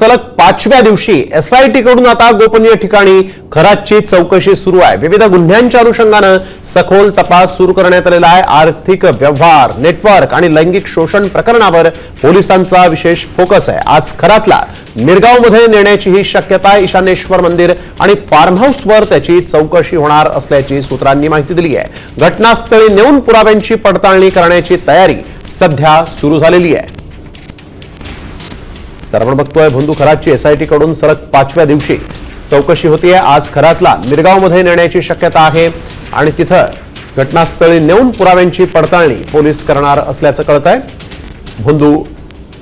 सलग 5व्या दिवशी एसआयटी कडून आता गोपनीय ठिकाणी खरातची चौकशी सुरू आहे। विविध गुन्ह्यांच्या अनुषंगाने सखोल तपास सुरू करण्यात आलेला आहे। आर्थिक व्यवहार, नेटवर्क आणि लैंगिक शोषण प्रकरणावर पोलिसांचा विशेष फोकस आहे। आज खरातला मिरगावमध्ये नेण्याची ही शक्यता आहे। ईशानेश्वर मंदिर आणि फार्म हाऊसवर त्याची चौकशी होणार असल्याची सूत्रांनी माहिती दिली आहे। घटनास्थळी नेऊन पुराव्यांची पडताळणी करण्याची तयारी सध्या सुरू झालेली आहे। तर आपण बघतोय भोंदू खरातची एसआयटी कडून सलग 5व्या दिवशी चौकशी होतीये। आज खरातला मिरगावमध्ये नेण्याची शक्यता आहे आणि तिथं घटनास्थळी नेऊन पुराव्यांची पडताळणी पोलीस करणार असल्याचं कळतंय। भोंदू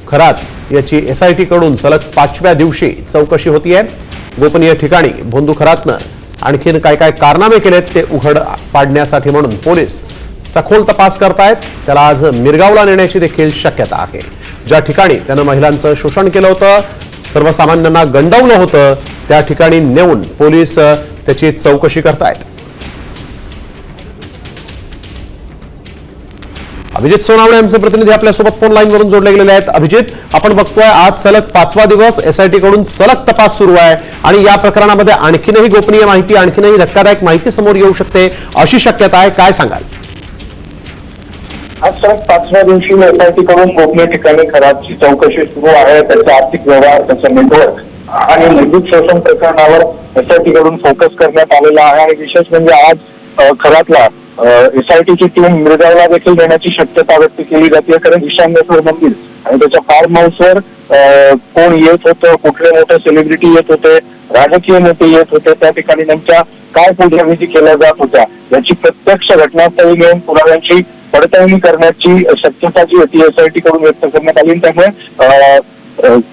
खरात याची एसआयटी कडून सलग 5व्या दिवशी चौकशी होतीये। गोपनीय ठिकाणी भोंदू खरातनं आणखीन काय काय कारनामे केलेत ते उघड पाडण्यासाठी म्हणून पोलीस सखोल तपास करतायत। त्याला आज मिरगावला नेण्याची देखील शक्यता आहे। ज्या ठिकाणी त्यानं महिलांचं शोषण केलं होतं, सर्वसामान्यांना गंडवलं होतं, त्या ठिकाणी नेऊन पोलीस त्याची चौकशी करतायत। अभिजित सोनावणे आमचे प्रतिनिधी आपल्यासोबत फोन लाईनवरून जोडले गेलेले आहेत। अभिजित, आपण बघतोय आज सलग 5वा दिवस एसआयटी कडून सलग तपास सुरू आहे आणि या प्रकरणामध्ये आणखीनही गोपनीय माहिती, आणखीनही धक्कादायक माहिती समोर येऊ शकते अशी शक्यता आहे, काय सांगाल? आज सलग 5व्या दिवशी एसआयटी कडून गोपनीय ठिकाणी खरातची चौकशी सुरू आहे। त्याचा आर्थिक व्यवहार, त्याचं नेटवर्क आणि लैंगिक शोषण प्रकरणावर एसआयटी कडून फोकस करण्यात आलेला आहे। आणि विशेष म्हणजे आज खरातला एसआयटीची टीम मिरगावला देखील नेण्याची शक्यता व्यक्त केली जाते। कारण ईशानेश्वर मंदिर आणि त्याच्या फार्म हाऊसवर कोण येत होतं, कुठले मोठे सेलिब्रिटी येत होते, राजकीय नेते येत होते, त्या ठिकाणी त्यांच्या काय पूजाविधी केल्या जात होत्या याची प्रत्यक्ष घटनास्थळी घेऊन पुराव्यांची पडताळणी करण्याची शक्यता जी होती एसआयटी कडून व्यक्त करण्यात आली। त्यामुळे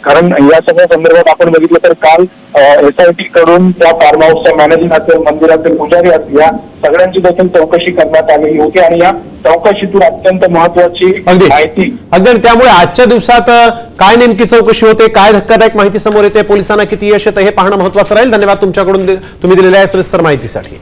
कारण या सगळ्या संदर्भात आपण बघितलं तर काल एसआयटी कडून त्या फार्म हाऊसच्या मॅनेजिंग असेल, मंदिरातील पुजारी असतील, या सगळ्यांची देखील चौकशी करण्यात आलेली होती आणि या चौकशीतून अत्यंत महत्वाची माहिती अगदी त्यामुळे आजच्या दिवसात काय नेमकी चौकशी होते, काय धक्कादायक माहिती समोर येते, पोलिसांना किती यश येतं हे पाहणं महत्वाचं राहील। धन्यवाद तुमच्याकडून तुम्ही दिलेल्या सविस्तर माहितीसाठी।